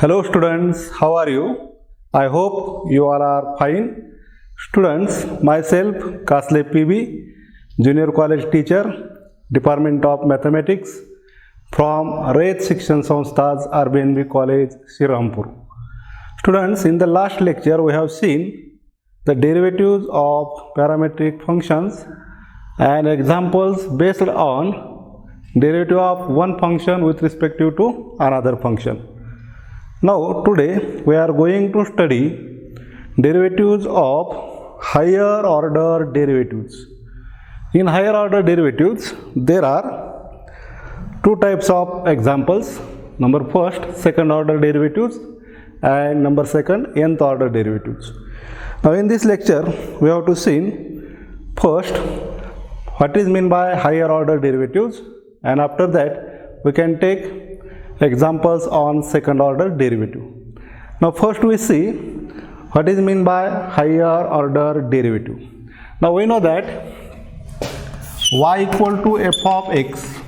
Hello students, how are you? I hope you all are fine. Students, myself Kasle PB, Junior College Teacher, Department of Mathematics from Rayat Shikshan Samsthas RBNB College, Srirampur. Students, in the last lecture we have seen the derivatives of parametric functions and examples based on derivative of one function with respect to another function. Now today we are going to study derivatives of higher order derivatives. In higher order derivatives there are two types of examples. Number first, second order derivatives, and number second, nth order derivatives. Now in this lecture we have to see first what is meant by higher order derivatives, and after that we can take examples on second order derivative. Now first we see what is meant by higher order derivative. Now we know that y equal to f of x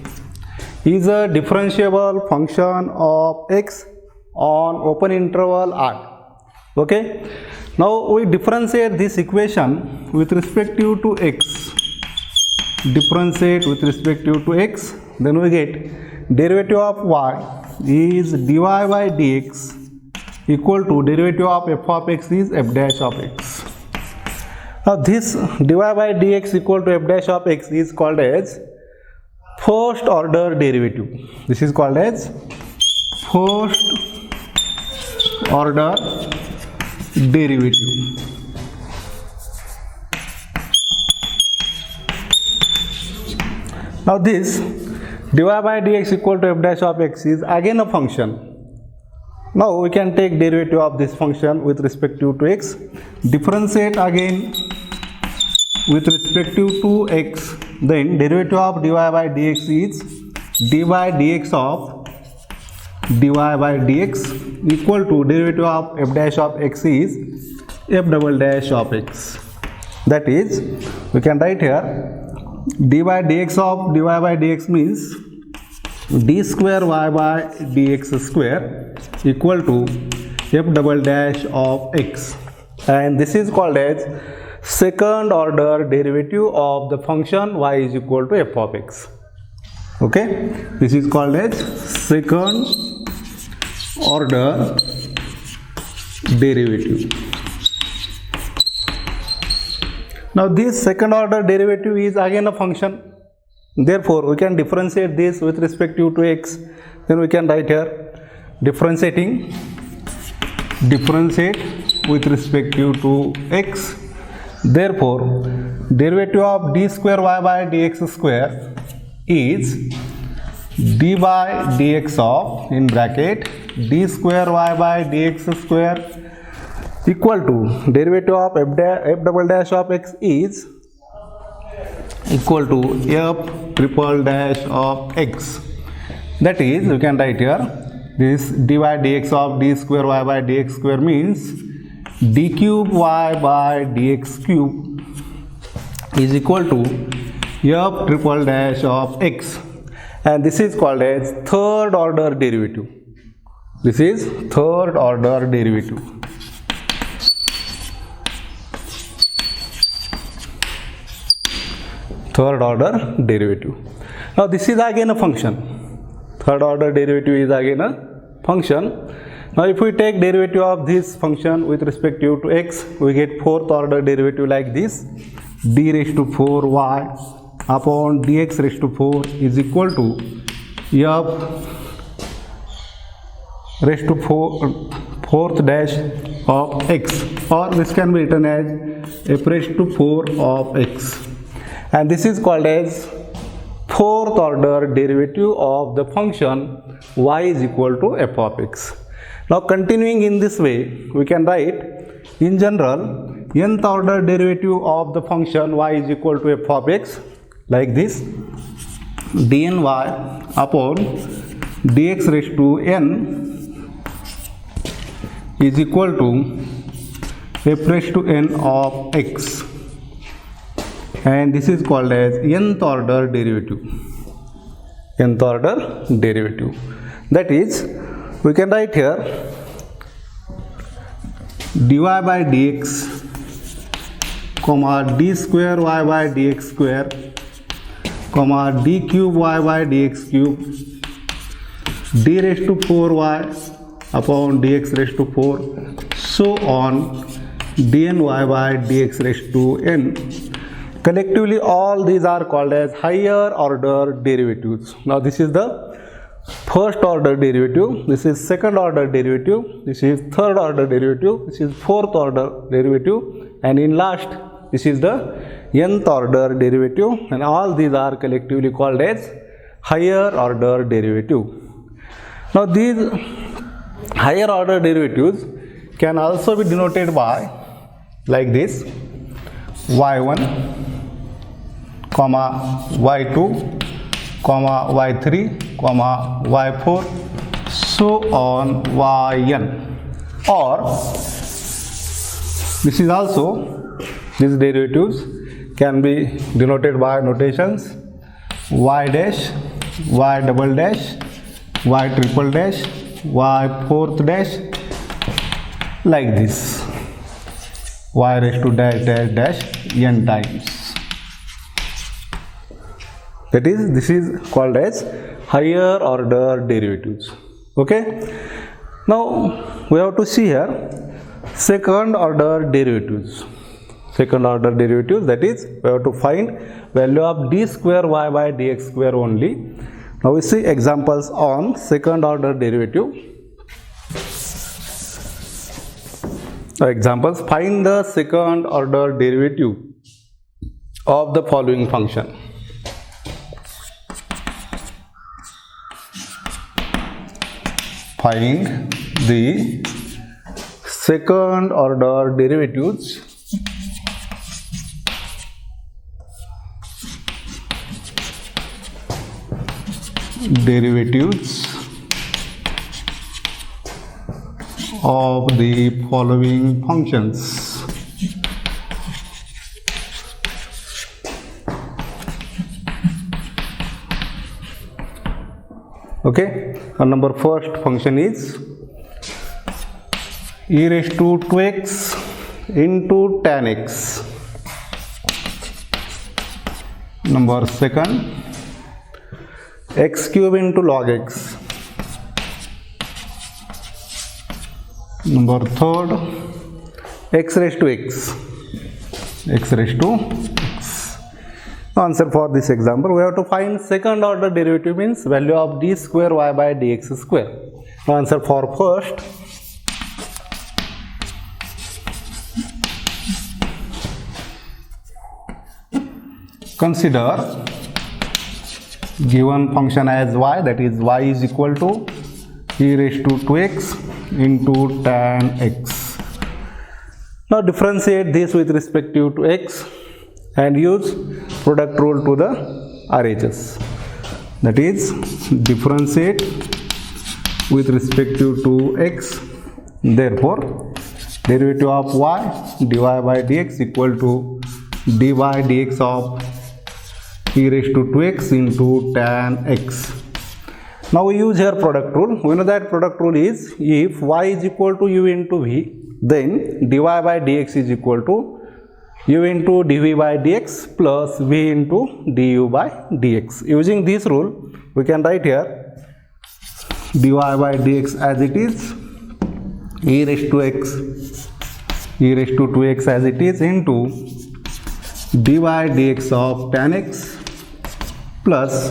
is a differentiable function of x on open interval r. Okay. Now we differentiate this equation with respect to x. Differentiate with respect to x, then we get derivative of y is dy by dx equal to derivative of f of x is f dash of x. Now this dy by dx equal to f dash of x is called as first order derivative. This is called as first order derivative. Now this dy by dx equal to f dash of x is again a function. Now we can take derivative of this function with respect to x, differentiate again with respect to x, then derivative of dy by dx is dy by dx of dy by dx equal to derivative of f dash of x is f double dash of x. That is, we can write here d by dx of dy by dx means d square y by dx square equal to f double dash of x, and this is called as second order derivative of the function y is equal to f of x. Okay, this is called as second order derivative. Now this second order derivative is again a function. Therefore, we can differentiate this with respect to x. Then we can write here differentiate with respect to x. Therefore, derivative of d square y by dx square is d by dx of, in bracket, d square y by dx square equal to derivative of f double dash of x is equal to f triple dash of x. That is, we can write here this dy dx of d square y by dx square means d cube y by dx cube is equal to f triple dash of x, and this is called as third order derivative. This is third order derivative. Third order derivative. Now this is again a function. Third order derivative is again a function. Now if we take derivative of this function with respect to x, we get fourth order derivative like this: d raised to 4y upon dx raised to 4 is equal to f raised to 4th dash of x, or this can be written as f raised to 4 of x. And this is called as fourth order derivative of the function y is equal to f of x. Now continuing in this way, we can write in general nth order derivative of the function y is equal to f of x like this: dny upon dx raised to n is equal to f raised to n of x, and this is called as nth order derivative. Nth order derivative. That is, we can write here dy by dx comma d square y by dx square comma d cube y by dx cube d raised to 4y upon dx raised to 4 so on dny by dx raised to n. Collectively all these are called as higher order derivatives. Now this is the first order derivative, this is second order derivative, this is third order derivative, this is fourth order derivative, and in last this is the nth order derivative, and all these are collectively called as higher order derivative. Now these higher order derivatives can also be denoted by like this: y1 comma y2 comma y3 comma y4 so on yn, or this is also, these derivatives can be denoted by notations y dash, y double dash, y triple dash, y fourth dash, like this, y raised to dash dash dash n times. That is, this is called as higher order derivatives. Okay. Now we have to see here second order derivatives. Second order derivatives, that is, we have to find value of d square y by dx square only. Now we see examples on second order derivative. So examples: find the second order derivative of the following function. Find the second order derivatives of the following functions. Okay, our number first function is e raised to 2x into tan x. Number second, x cube into log x. Number third, x raised to x. X raised to x. Answer for this example, we have to find second order derivative, means value of d square y by dx square. Answer for first, consider given function as y, that is y is equal to e raised to 2x into tan x. Now differentiate this with respect to x and use product rule to the RHS. That is, differentiate with respect to x. Therefore, derivative of y dy by dx equal to dy dx of e raised to 2x into tan x. Now we use here product rule. We know that product rule is, if y is equal to u into v, then dy by dx is equal to u into dv by dx plus v into du by dx. Using this rule, we can write here dy by dx as it is, e raised to x, e raised to 2x as it is, into dy dx of tan x plus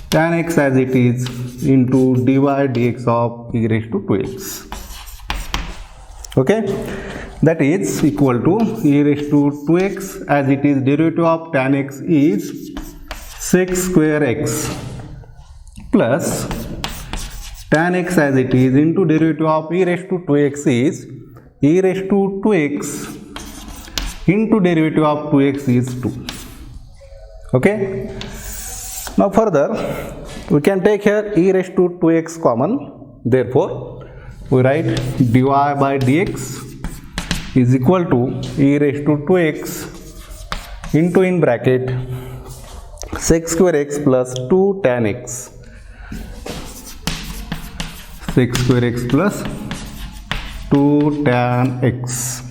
tan x as it is into dy dx of e raised to 2x. Okay, that is equal to e raised to 2x as it is, derivative of tan x is sec square x plus tan x as it is into derivative of e raised to 2x is e raised to 2x into derivative of 2x is 2. Okay. Now further, we can take here e raised to 2x common. Therefore, we write dy by dx is equal to e raised to 2x into, in bracket, sec square x plus 2 tan x. Sec square x plus 2 tan x.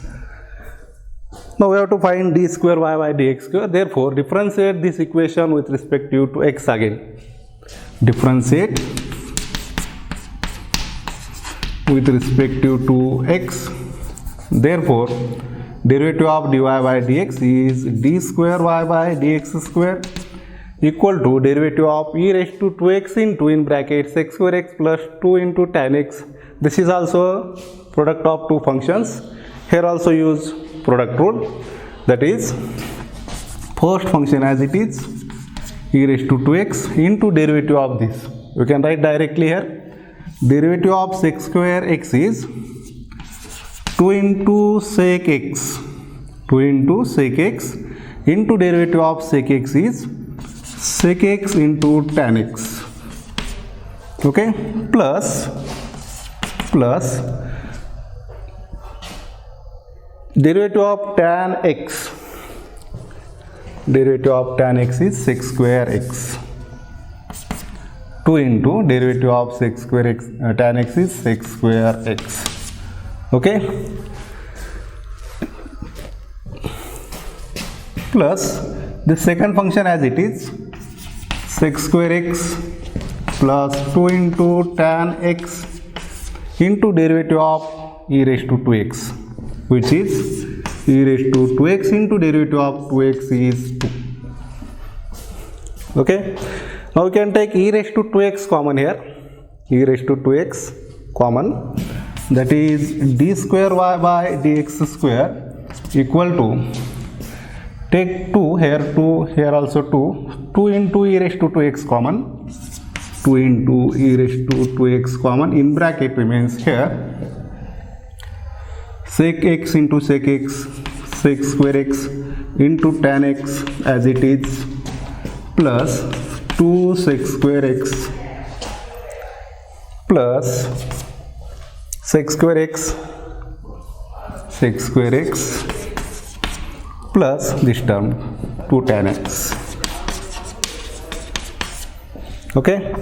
Now we have to find d square y by dx square. Therefore, differentiate this equation with respect to x again. Differentiate with respect to x. Therefore, derivative of dy by dx is d square y by dx square equal to derivative of e raised to 2x into in brackets x square x plus 2 into tan x. This is also product of two functions. Here also use product rule, that is first function as it is e raised to 2x into derivative of this. You can write directly here. Derivative of sec square x is 2 into sec x. 2 into sec x into derivative of sec x is sec x into tan x. Okay, plus derivative of tan x. Derivative of tan x is sec square x. 2 into derivative of sec square x, tan x is sec square x. Okay, plus the second function as it is sec square x plus 2 into tan x into derivative of e raised to 2x, which is e raised to 2x into derivative of 2x is 2. Okay, now we can take e raised to 2x common here. E raised to 2x common, that is d square y by dx square equal to, take 2 here, 2 here also 2 into e raised to 2x common, 2 into e raised to 2x common, in bracket remains here sec x into sec x, sec square x into tan x as it is, plus 2 sec square x plus sec square x plus this term 2 tan x. Okay,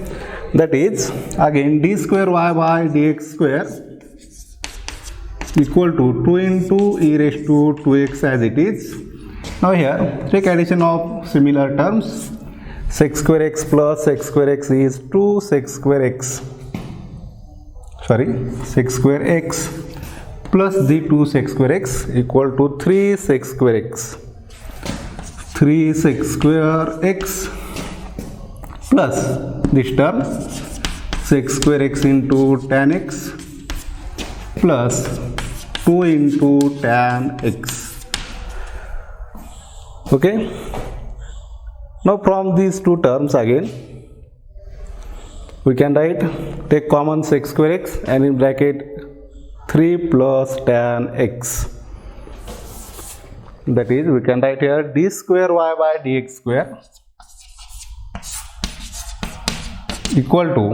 that is again d square y by dx square equal to 2 into e raised to 2x as it is. Now here take addition of similar terms. Sec square x plus sec square x is 2 sec square x. Sec square x plus the 2 sec square x equal to 3 sec square x. 3 sec square x plus this term sec square x into tan x plus 2 into tan x. Okay, now from these two terms again we can write, take common sec square x and in bracket 3 plus tan x, that is we can write here d square y by dx square equal to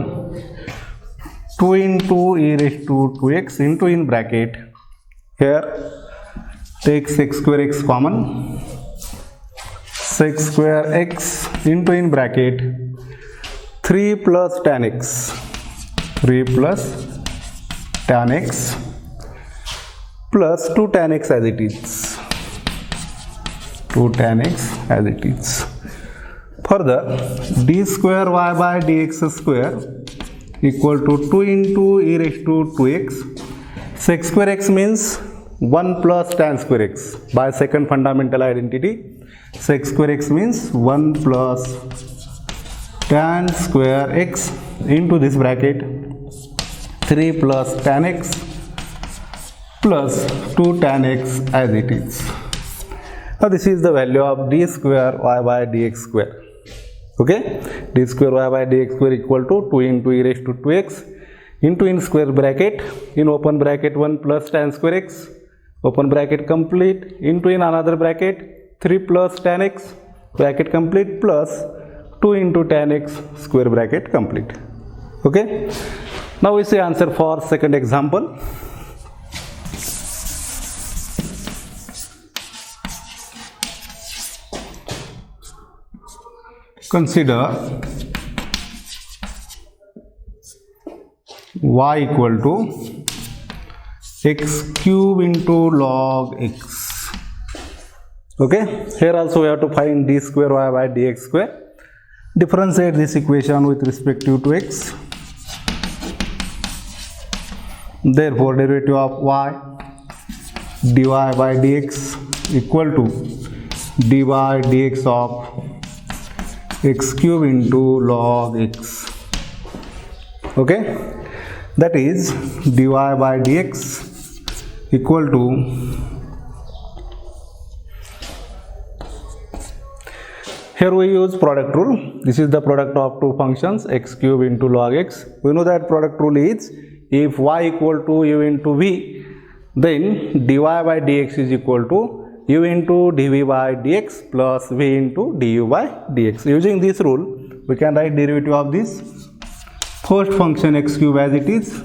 2 into e raised to 2x into in bracket, here take sec square x common, sec square x into in bracket 3 plus tan x, 3 plus tan x plus 2 tan x as it is, 2 tan x as it is. Further, d square y by dx square equal to 2 into e raised to 2x. Sec square x means 1 plus tan square x. By second fundamental identity, sec square x means 1 plus tan square x into this bracket 3 plus tan x plus 2 tan x as it is. Now this is the value of d square y by dx square. Okay, d square y by dx square equal to 2 into e raised to 2x into in square bracket, in open bracket 1 plus tan square x, open bracket complete, into in another bracket 3 plus tan x, bracket complete, plus 2 into tan x, square bracket complete. Okay, now we see answer for second example. Consider y equal to x cube into log x. Okay, here also we have to find d square y by dx square. Differentiate this equation with respect to x. Therefore, derivative of y dy by dx equal to dy dx of x cube into log x. Okay, that is dy by dx equal to here we use product rule. This is the product of two functions x cube into log x. We know that product rule is if y equal to u into v, then dy by dx is equal to u into dv by dx plus v into du by dx. Using this rule, we can write derivative of this first function x cube as it is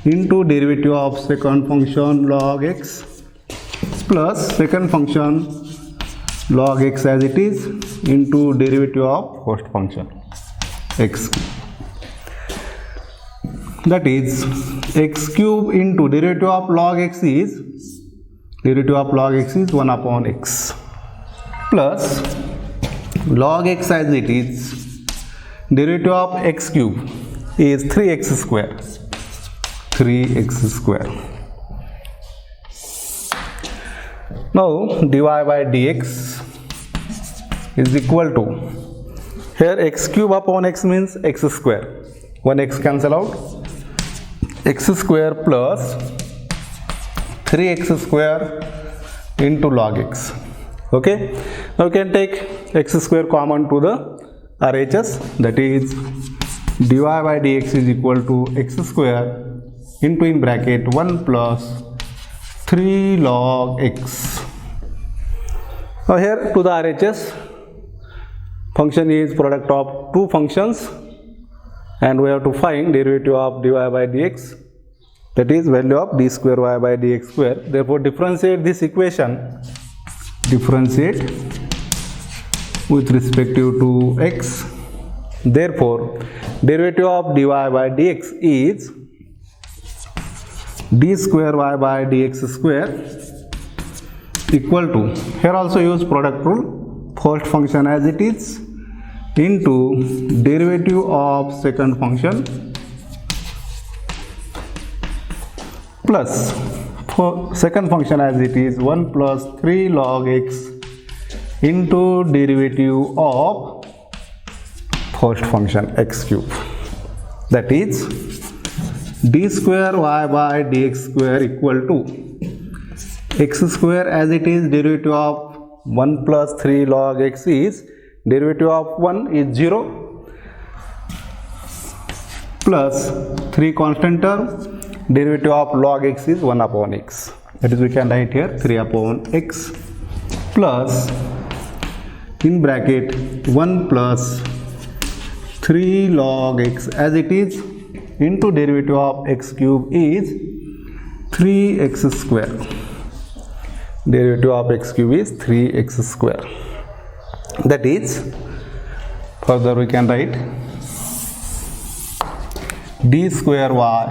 into derivative of second function log x plus second function log x as it is into derivative of first function x. That is x cube into derivative of log x is 1 upon x plus log x as it is derivative of x cube is 3x square. Now dy by dx is equal to, here x cube upon x means x square, one x cancel out, x square plus 3x square into log x. Okay, now we can take x square common to the RHS, that is dy by dx is equal to x square into in bracket 1 plus 3 log x. Now here to the RHS, function is product of two functions and we have to find derivative of dy by dx, that is value of d square y by dx square. Therefore differentiate this equation, differentiate with respect to x. Therefore derivative of dy by dx is d square y by dx square equal to, here also use product rule, first function as it is into derivative of second function plus second function as it is 1 plus 3 log x into derivative of first function x cube, that is d square y by dx square equal to x square as it is derivative of 1 plus 3 log x is derivative of 1 is 0 plus 3 constant term, derivative of log x is 1 upon x, that is we can write here 3 upon x plus in bracket 1 plus 3 log x as it is into derivative of x cube is 3x square. Derivative of x cube is 3x square. That is, further we can write d square y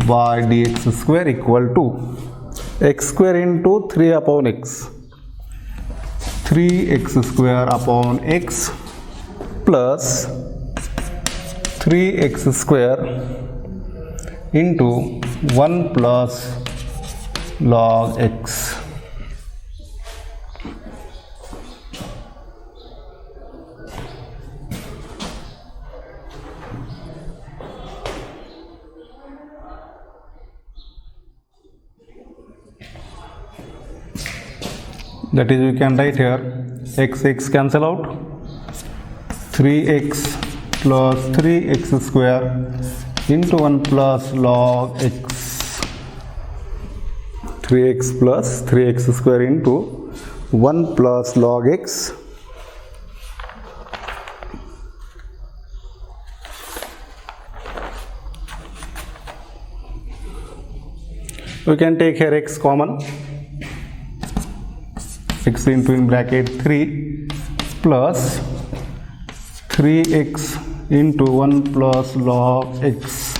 by dx square equal to x square into 3 upon x, 3x square upon x plus 3x square into 1 plus log x. That is we can write here x cancel out, 3x plus 3x square into 1 plus log x, 3x plus 3x square into 1 plus log x we can take here x common, x into in bracket 3 plus 3x into 1 plus log x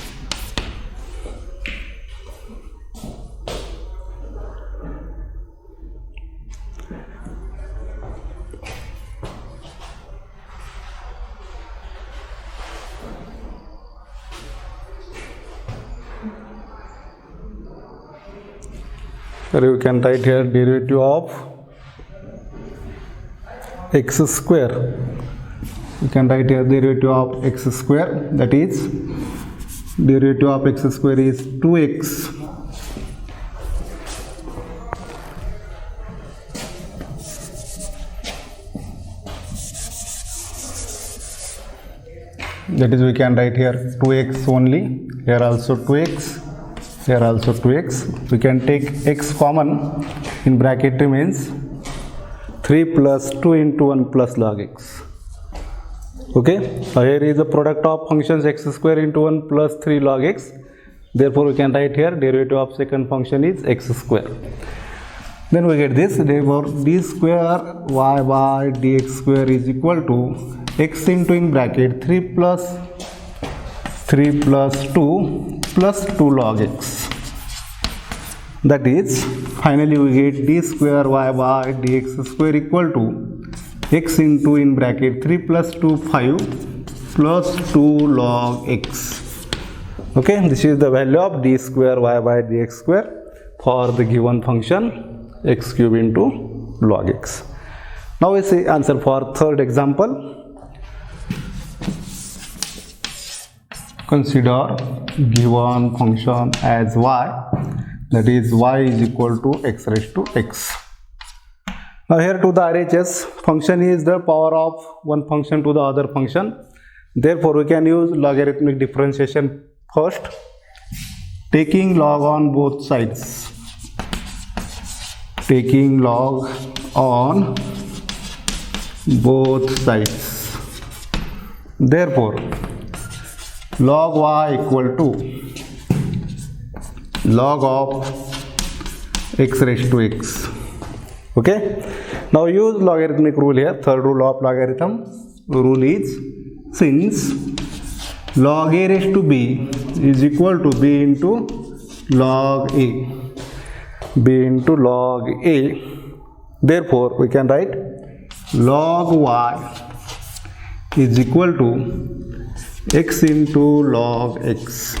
So you can write here derivative of x square. You can write here derivative of x square, that is derivative of x square is 2x that is we can write here 2x only, here also 2x, here also 2x. We can take x common, in bracket remains 3 plus 2 into 1 plus log x. Okay, so here is the product of functions x square into 1 plus 3 log x. Therefore we can write here derivative of second function is x square. Then we get this, therefore d square y by dx square is equal to x into in bracket 3 plus 2 plus 2 log x. That is, finally we get d square y by dx square equal to x into in bracket 3 plus 2 5 plus 2 log x. Okay, this is the value of d square y by dx square for the given function x cube into log x. Now we see answer for third example. Consider given function as y, that is y is equal to x raised to x. Now here to the RHS, function is the power of one function to the other function. Therefore we can use logarithmic differentiation first, taking log on both sides. Taking log on both sides. Therefore log y equal to log of x raised to x. Okay, now use logarithmic rule here. Third rule of logarithm rule is, since log a raised to b is equal to b into log a, b into log a, therefore we can write log y is equal to x into log x.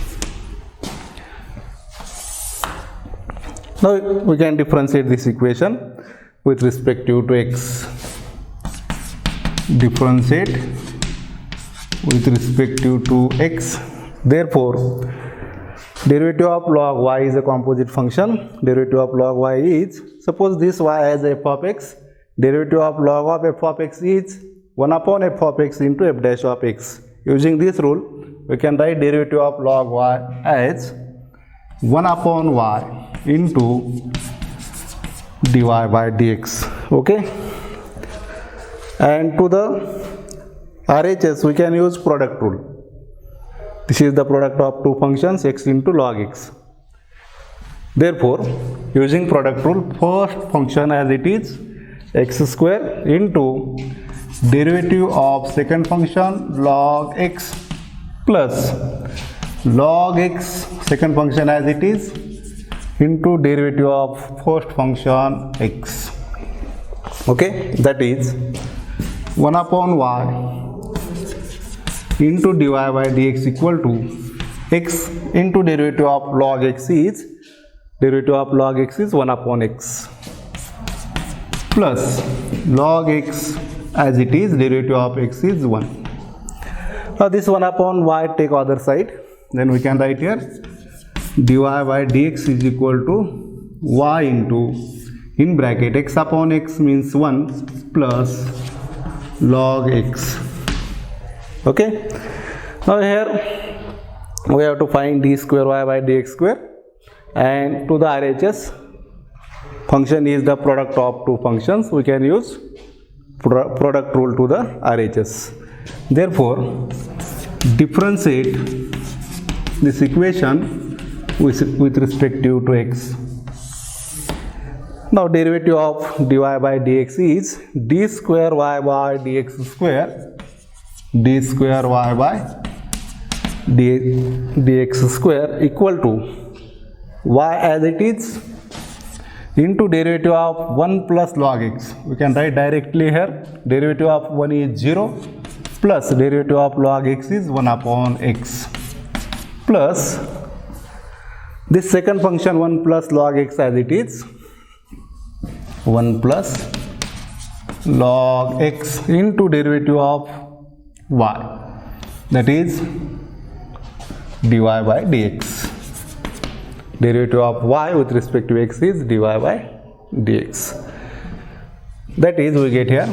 Now we can differentiate this equation with respect to x. Differentiate with respect to x. Therefore derivative of log y is a composite function. Derivative of log y is, suppose this y as f of x, derivative of log of f of x is 1 upon f of x into f dash of x. Using this rule we can write derivative of log y as 1 upon y into dy by dx. Okay, and to the RHS we can use product rule. This is the product of two functions x into log x. Therefore using product rule, first function as it is x square into derivative of second function log x plus log x second function as it is into derivative of first function x. Okay, that is 1 upon y into dy by dx equal to x into derivative of log x is, derivative of log x is 1 upon x plus log x as it is, derivative of x is 1. Now this 1 upon y take other side, then we can write here dy by dx is equal to y into in bracket x upon x means 1 plus log x. Okay, now here we have to find d square y by dx square, and to the RHS, function is the product of two functions. We can use product rule to the RHS. Therefore differentiate this equation with respect to x. Now derivative of dy by dx is d square y by dx square, d square y by dx square equal to y as it is into derivative of 1 plus log x. We can write directly here, derivative of 1 is 0 plus derivative of log x is 1 upon x plus this second function 1 plus log x as it is 1 plus log x into derivative of y, that is dy by dx. Derivative of y with respect to x is dy by dx. That is, we get here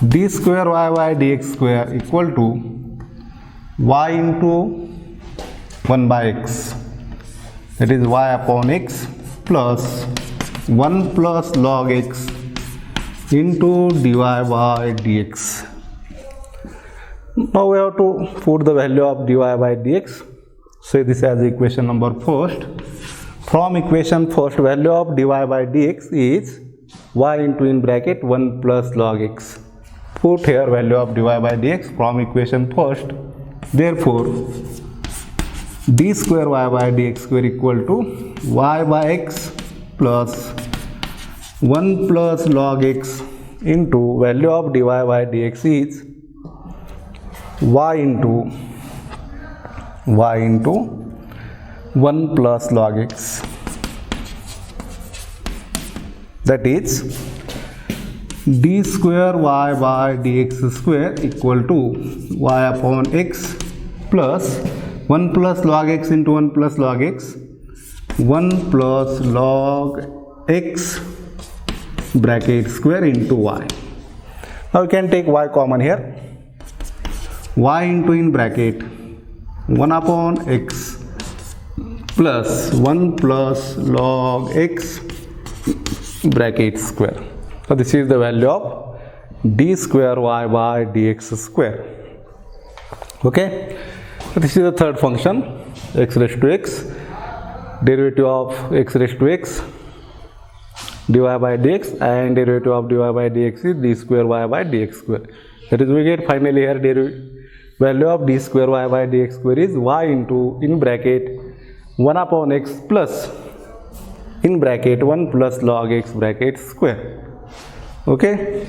d square y by dx square equal to y into 1 by x, that is y upon x plus 1 plus log x into dy by dx. Now we have to put the value of dy by dx. So this as equation number first. From equation first, value of dy by dx is y into in bracket 1 plus log x. Put here value of dy by dx from equation first. Therefore, d square y by dx square equal to y by x plus 1 plus log x into value of dy by dx is y into 1 plus log x, that is d square y by dx square equal to y upon x plus 1 plus log x into 1 plus log x, 1 plus log x bracket square into y. Now we can take y common here, y into in bracket 1 upon x plus 1 plus log x bracket square. So this is the value of d square y by dx square. Okay, so this is the third function, x raised to x, derivative of x raised to x dy by dx, and derivative of dy by dx is d square y by dx square. That is, we get finally here value of d square y by dx square is y into in bracket 1 upon x plus in bracket 1 plus log x bracket square. Okay.